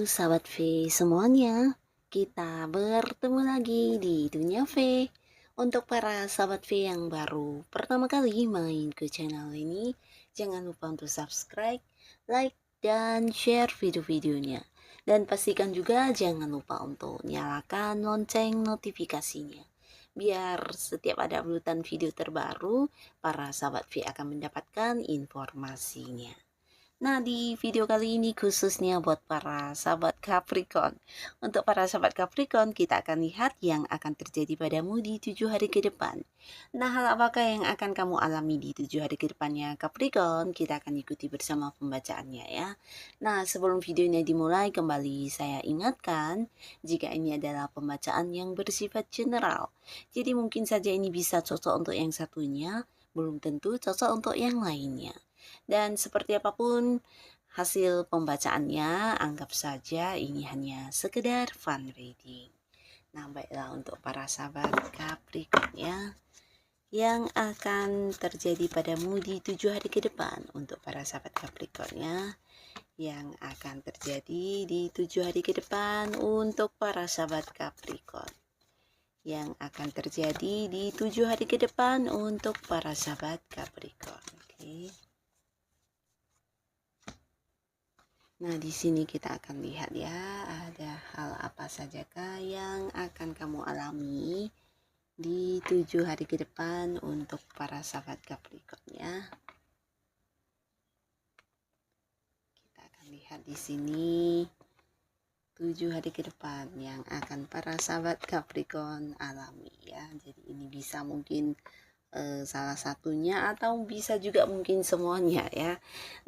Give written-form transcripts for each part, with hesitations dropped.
sahabat V semuanya, kita bertemu lagi di Dunia V. Untuk para sahabat V yang baru pertama kali main ke channel ini, jangan lupa untuk subscribe, like, dan share video-videonya. Dan pastikan juga jangan lupa untuk nyalakan lonceng notifikasinya. Biar setiap ada uploadan video terbaru, para sahabat V akan mendapatkan informasinya. Nah, di video kali ini khususnya buat para sahabat Capricorn. Untuk para sahabat Capricorn, kita akan lihat yang akan terjadi padamu di 7 hari ke depan. Nah, hal apakah yang akan kamu alami di 7 hari ke depannya Capricorn? Kita akan ikuti bersama pembacaannya ya. Nah, sebelum videonya dimulai, kembali saya ingatkan, jika ini adalah pembacaan yang bersifat general. Jadi mungkin saja ini bisa cocok untuk yang satunya, belum tentu cocok untuk yang lainnya. Dan seperti apapun hasil pembacaannya, anggap saja ini hanya sekedar fun reading. Nah, baiklah untuk para sahabat Capricorn ya, yang akan terjadi padamu di 7 hari ke depan. Untuk para sahabat Capricorn ya, yang akan terjadi di 7 hari ke depan untuk para sahabat Capricorn. Yang akan terjadi di 7 hari ke depan untuk para sahabat Capricorn. Oke. Nah, di sini kita akan lihat ya, ada hal apa sajakah yang akan kamu alami di 7 hari ke depan untuk para sahabat Capricorn ya. Kita akan lihat di sini 7 hari ke depan yang akan para sahabat Capricorn alami ya. Jadi ini bisa mungkin salah satunya atau bisa juga mungkin semuanya ya.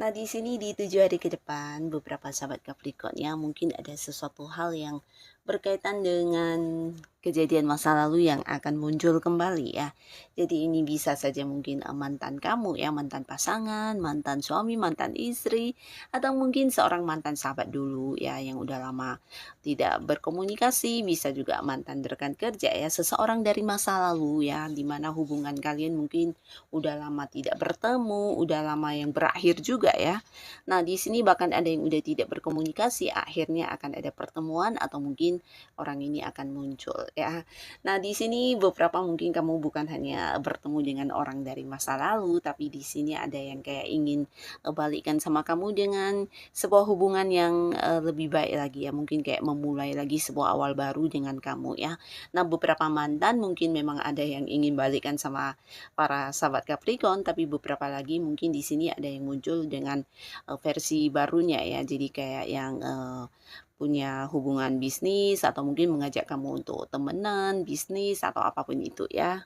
Nah, di sini di 7 hari ke depan beberapa sahabat Capricorn ya, mungkin ada sesuatu hal yang berkaitan dengan kejadian masa lalu yang akan muncul kembali ya. Jadi ini bisa saja mungkin mantan kamu ya, mantan pasangan, mantan suami, mantan istri, atau mungkin seorang mantan sahabat dulu ya yang udah lama tidak berkomunikasi, bisa juga mantan rekan kerja ya, seseorang dari masa lalu ya, dimana hubungan kalian mungkin udah lama tidak bertemu, udah lama yang berakhir juga ya. Nah, di sini bahkan ada yang udah tidak berkomunikasi, akhirnya akan ada pertemuan atau mungkin orang ini akan muncul ya. Nah, di sini beberapa mungkin kamu bukan hanya bertemu dengan orang dari masa lalu, tapi di sini ada yang kayak ingin balikan sama kamu dengan sebuah hubungan yang lebih baik lagi ya, mungkin kayak memulai lagi sebuah awal baru dengan kamu ya. Nah, beberapa mantan mungkin memang ada yang ingin balikan sama para sahabat Capricorn, tapi beberapa lagi mungkin di sini ada yang muncul dengan versi barunya ya. Jadi kayak yang punya hubungan bisnis atau mungkin mengajak kamu untuk temenan, bisnis atau apapun itu ya.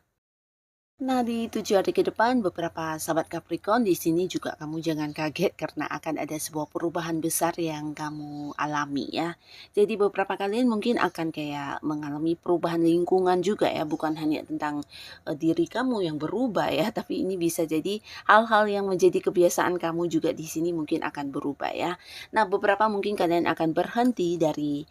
Nah, di 7 hari ke depan beberapa sahabat Capricorn di sini juga kamu jangan kaget karena akan ada sebuah perubahan besar yang kamu alami ya. Jadi beberapa kalian mungkin akan kayak mengalami perubahan lingkungan juga ya, bukan hanya tentang diri kamu yang berubah ya, tapi ini bisa jadi hal-hal yang menjadi kebiasaan kamu juga di sini mungkin akan berubah ya. Nah, beberapa mungkin kalian akan berhenti dari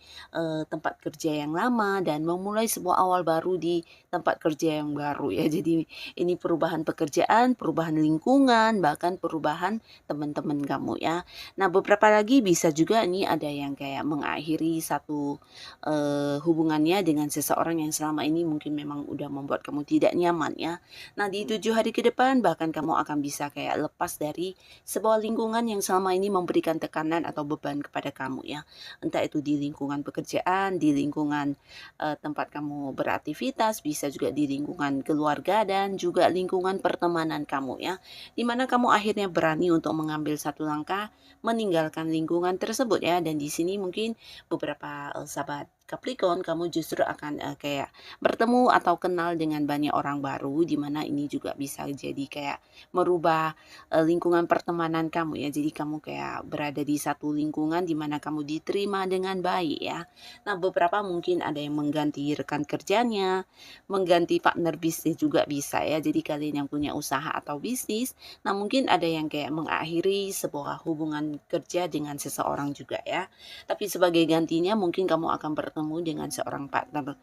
tempat kerja yang lama dan memulai sebuah awal baru di tempat kerja yang baru ya. Jadi ini perubahan pekerjaan, perubahan lingkungan, bahkan perubahan teman-teman kamu ya. Nah, beberapa lagi bisa juga ini ada yang kayak mengakhiri satu hubungannya dengan seseorang yang selama ini mungkin memang udah membuat kamu tidak nyaman ya. Nah, di 7 hari ke depan bahkan kamu akan bisa kayak lepas dari sebuah lingkungan yang selama ini memberikan tekanan atau beban kepada kamu ya. Entah itu di lingkungan pekerjaan, di lingkungan tempat kamu beraktivitas, bisa juga di lingkungan keluarga dan juga lingkungan pertemanan kamu ya, dimana kamu akhirnya berani untuk mengambil satu langkah meninggalkan lingkungan tersebut ya. Dan di sini mungkin beberapa sahabat Capricorn kamu justru akan kayak bertemu atau kenal dengan banyak orang baru, dimana ini juga bisa jadi kayak merubah lingkungan pertemanan kamu ya. Jadi kamu kayak berada di satu lingkungan dimana kamu diterima dengan baik ya. Nah, beberapa mungkin ada yang mengganti rekan kerjanya, mengganti partner bisnis juga bisa ya. Jadi kalian yang punya usaha atau bisnis, nah mungkin ada yang kayak mengakhiri sebuah hubungan kerja dengan seseorang juga ya. Tapi sebagai gantinya mungkin kamu akan bertemu dengan seorang partner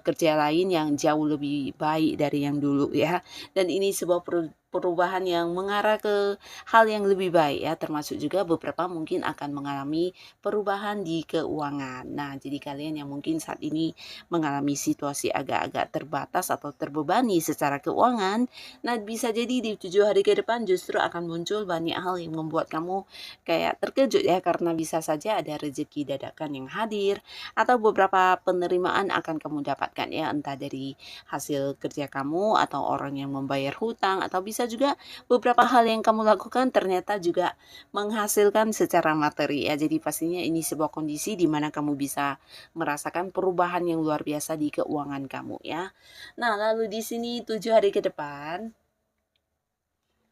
kerja lain yang jauh lebih baik dari yang dulu ya. Dan ini sebuah perubahan yang mengarah ke hal yang lebih baik ya, termasuk juga beberapa mungkin akan mengalami perubahan di keuangan. Nah, jadi kalian yang mungkin saat ini mengalami situasi agak-agak terbatas atau terbebani secara keuangan, nah bisa jadi di 7 hari ke depan justru akan muncul banyak hal yang membuat kamu kayak terkejut ya, karena bisa saja ada rezeki dadakan yang hadir atau beberapa penerimaan akan kamu dapatkan ya, entah dari hasil kerja kamu atau orang yang membayar hutang, atau bisa juga beberapa hal yang kamu lakukan ternyata juga menghasilkan secara materi ya. Jadi pastinya ini sebuah kondisi di mana kamu bisa merasakan perubahan yang luar biasa di keuangan kamu ya. Nah, lalu di sini 7 hari ke depan,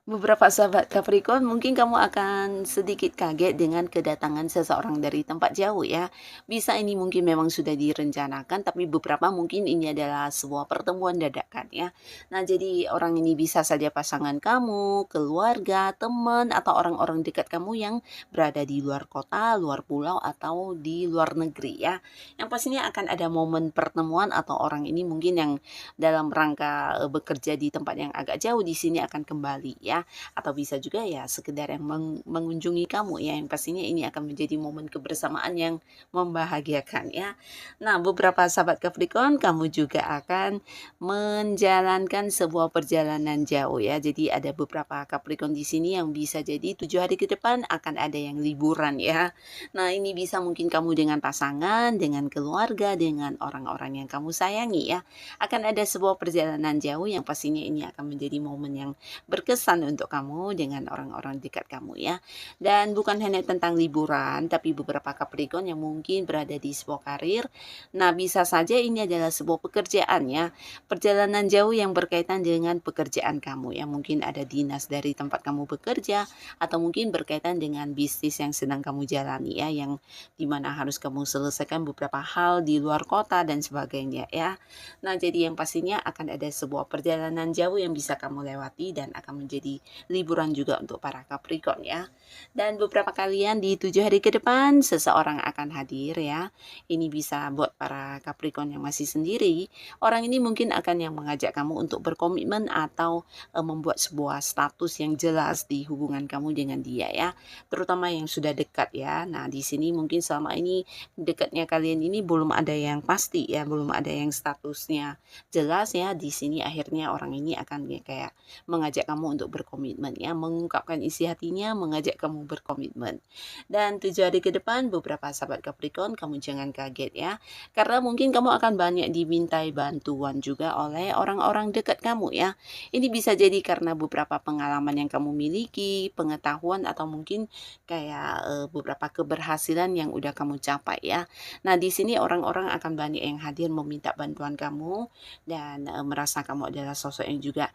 beberapa sahabat Capricorn, mungkin kamu akan sedikit kaget dengan kedatangan seseorang dari tempat jauh ya. Bisa ini mungkin memang sudah direncanakan, tapi beberapa mungkin ini adalah sebuah pertemuan dadakan ya. Nah, jadi orang ini bisa saja pasangan kamu, keluarga, teman, atau orang-orang dekat kamu yang berada di luar kota, luar pulau, atau di luar negeri ya. Yang pastinya akan ada momen pertemuan, atau orang ini mungkin yang dalam rangka bekerja di tempat yang agak jauh di sini akan kembali ya, atau bisa juga ya sekedar yang mengunjungi kamu ya, yang pastinya ini akan menjadi momen kebersamaan yang membahagiakan ya. Nah, beberapa sahabat Capricorn, kamu juga akan menjalankan sebuah perjalanan jauh ya. Jadi ada beberapa Capricorn di sini yang bisa jadi 7 hari ke depan akan ada yang liburan ya. Nah, ini bisa mungkin kamu dengan pasangan, dengan keluarga, dengan orang-orang yang kamu sayangi ya. Akan ada sebuah perjalanan jauh yang pastinya ini akan menjadi momen yang berkesan untuk kamu dengan orang-orang dekat kamu ya. Dan bukan hanya tentang liburan, tapi beberapa Capricorn yang mungkin berada di sebuah karir. Nah, bisa saja ini adalah sebuah pekerjaan ya. Perjalanan jauh yang berkaitan dengan pekerjaan kamu ya. Mungkin ada dinas dari tempat kamu bekerja, atau mungkin berkaitan dengan bisnis yang sedang kamu jalani ya, yang dimana harus kamu selesaikan beberapa hal di luar kota dan sebagainya ya. Nah, jadi yang pastinya akan ada sebuah perjalanan jauh yang bisa kamu lewati dan akan menjadi liburan juga untuk para Capricorn ya. Dan beberapa kalian di 7 hari ke depan seseorang akan hadir ya. Ini bisa buat para Capricorn yang masih sendiri. Orang ini mungkin akan yang mengajak kamu untuk berkomitmen atau membuat sebuah status yang jelas di hubungan kamu dengan dia ya. Terutama yang sudah dekat ya. Nah, di sini mungkin selama ini dekatnya kalian ini belum ada yang pasti ya, belum ada yang statusnya jelas ya. Di sini akhirnya orang ini akan kayak mengajak kamu untuk berkomitmen ya, mengungkapkan isi hatinya, mengajak kamu berkomitmen. Dan 7 hari ke depan beberapa sahabat Capricorn, kamu jangan kaget ya, karena mungkin kamu akan banyak dimintai bantuan juga oleh orang-orang dekat kamu ya. Ini bisa jadi karena beberapa pengalaman yang kamu miliki, pengetahuan, atau mungkin kayak beberapa keberhasilan yang udah kamu capai ya. Nah, di sini orang-orang akan banyak yang hadir meminta bantuan kamu dan merasa kamu adalah sosok yang juga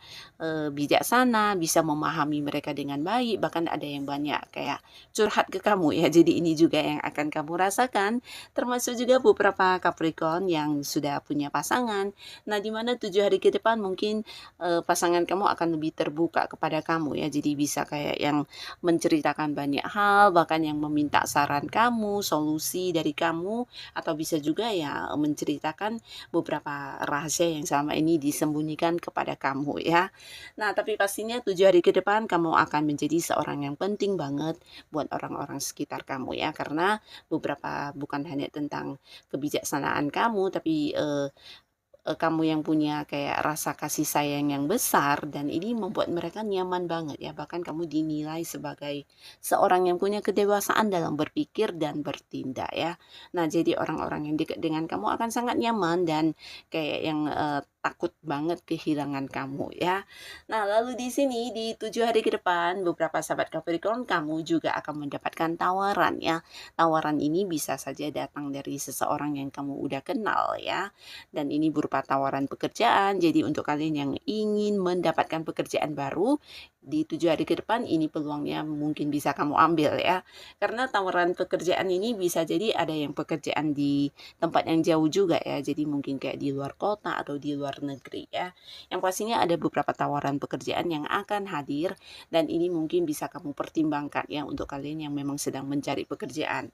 bijaksana, bisa memahami mereka dengan baik, bahkan ada yang banyak kayak curhat ke kamu ya. Jadi ini juga yang akan kamu rasakan, termasuk juga beberapa Capricorn yang sudah punya pasangan. Nah, di mana 7 hari ke depan mungkin pasangan kamu akan lebih terbuka kepada kamu ya. Jadi bisa kayak yang menceritakan banyak hal, bahkan yang meminta saran kamu, solusi dari kamu, atau bisa juga ya menceritakan beberapa rahasia yang selama ini disembunyikan kepada kamu ya. Nah, tapi pastinya 7 hari ke depan kamu akan menjadi seorang yang penting banget buat orang-orang sekitar kamu ya, karena beberapa bukan hanya tentang kebijaksanaan kamu, tapi kamu yang punya kayak rasa kasih sayang yang besar, dan ini membuat mereka nyaman banget ya. Bahkan kamu dinilai sebagai seorang yang punya kedewasaan dalam berpikir dan bertindak ya. Nah, jadi orang-orang yang dekat dengan kamu akan sangat nyaman dan kayak yang takut banget kehilangan kamu ya. Nah, lalu di sini di 7 hari ke depan beberapa sahabat Capricorn, kamu juga akan mendapatkan tawaran ya. Tawaran ini bisa saja datang dari seseorang yang kamu udah kenal ya. Dan ini berupa tawaran pekerjaan. Jadi untuk kalian yang ingin mendapatkan pekerjaan baru di 7 hari ke depan, ini peluangnya mungkin bisa kamu ambil ya. Karena tawaran pekerjaan ini bisa jadi ada yang pekerjaan di tempat yang jauh juga ya. Jadi mungkin kayak di luar kota atau di luar negeri ya. Yang pastinya ada beberapa tawaran pekerjaan yang akan hadir, dan ini mungkin bisa kamu pertimbangkan ya untuk kalian yang memang sedang mencari pekerjaan.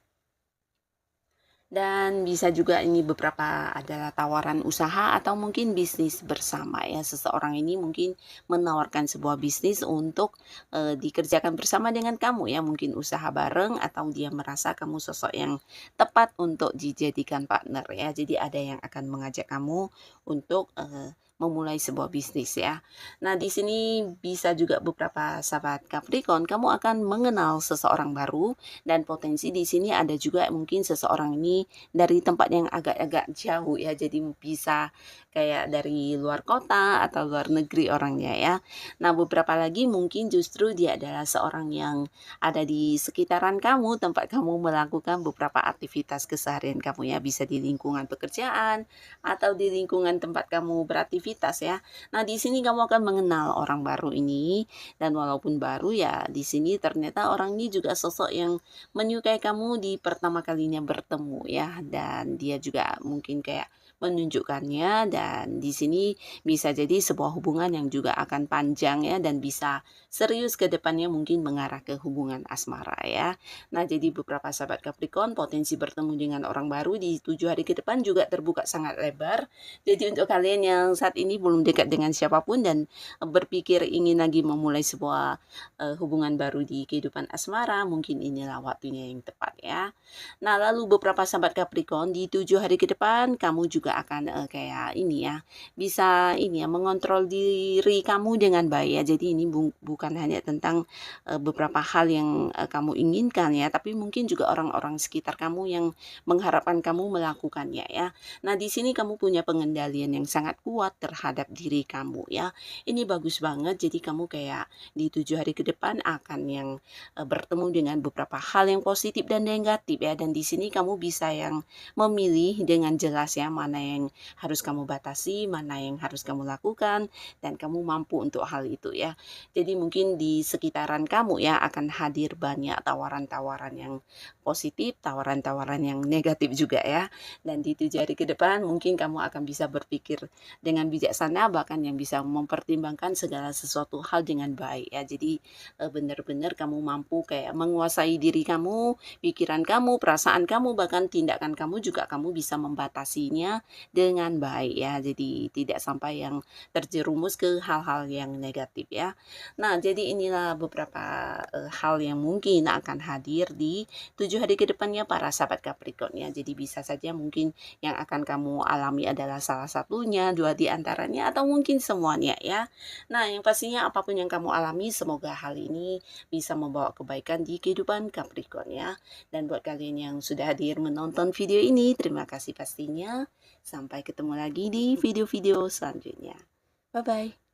Dan bisa juga ini beberapa adalah tawaran usaha atau mungkin bisnis bersama ya. Seseorang ini mungkin menawarkan sebuah bisnis untuk dikerjakan bersama dengan kamu ya. Mungkin usaha bareng atau dia merasa kamu sosok yang tepat untuk dijadikan partner ya. Jadi ada yang akan mengajak kamu untuk memulai sebuah bisnis ya. Nah, di sini bisa juga beberapa sahabat Capricorn, kamu akan mengenal seseorang baru dan potensi di sini ada juga mungkin seseorang ini dari tempat yang agak-agak jauh ya. Jadi bisa kayak dari luar kota atau luar negeri orangnya ya. Nah, beberapa lagi mungkin justru dia adalah seorang yang ada di sekitaran kamu, tempat kamu melakukan beberapa aktivitas keseharian kamu ya. Bisa di lingkungan pekerjaan atau di lingkungan tempat kamu beraktivitas ya. Nah, di sini kamu akan mengenal orang baru ini dan walaupun baru ya di sini ternyata orang ini juga sosok yang menyukai kamu di pertama kalinya bertemu ya, dan dia juga mungkin kayak menunjukkannya, dan di sini bisa jadi sebuah hubungan yang juga akan panjang ya dan bisa serius ke depannya, mungkin mengarah ke hubungan asmara ya. Nah, jadi beberapa sahabat Capricorn potensi bertemu dengan orang baru di 7 hari ke depan juga terbuka sangat lebar. Jadi untuk kalian yang saat ini belum dekat dengan siapapun dan berpikir ingin lagi memulai sebuah hubungan baru di kehidupan asmara, mungkin inilah waktunya yang tepat ya. Nah, lalu beberapa sahabat Capricorn di 7 hari ke depan kamu juga akan kayak ini ya, bisa ini ya mengontrol diri kamu dengan baik ya. Jadi ini bukan hanya tentang beberapa hal yang kamu inginkan ya, tapi mungkin juga orang-orang sekitar kamu yang mengharapkan kamu melakukannya ya. Nah, di sini kamu punya pengendalian yang sangat kuat terhadap diri kamu ya. Ini bagus banget. Jadi kamu kayak di 7 hari ke depan akan yang bertemu dengan beberapa hal yang positif dan negatif ya, dan di sini kamu bisa yang memilih dengan jelas ya, mana yang harus kamu batasi, mana yang harus kamu lakukan, dan kamu mampu untuk hal itu ya. Jadi mungkin di sekitaran kamu ya akan hadir banyak tawaran-tawaran yang positif, tawaran-tawaran yang negatif juga ya. Dan di 7 hari ke depan mungkin kamu akan bisa berpikir dengan bijaksana, bahkan yang bisa mempertimbangkan segala sesuatu hal dengan baik ya. Jadi benar-benar kamu mampu kayak menguasai diri kamu, pikiran kamu, perasaan kamu, bahkan tindakan kamu juga kamu bisa membatasinya dengan baik ya. Jadi tidak sampai yang terjerumus ke hal-hal yang negatif ya. Nah, jadi inilah beberapa hal yang mungkin akan hadir di 7 hari ke depannya para sahabat Capricorn ya. Jadi bisa saja mungkin yang akan kamu alami adalah salah satunya, 2 di antaranya, atau mungkin semuanya ya. Nah, yang pastinya apapun yang kamu alami, semoga hal ini bisa membawa kebaikan di kehidupan Capricorn ya. Dan buat kalian yang sudah hadir menonton video ini, terima kasih pastinya. Sampai ketemu lagi di video-video selanjutnya. Bye-bye.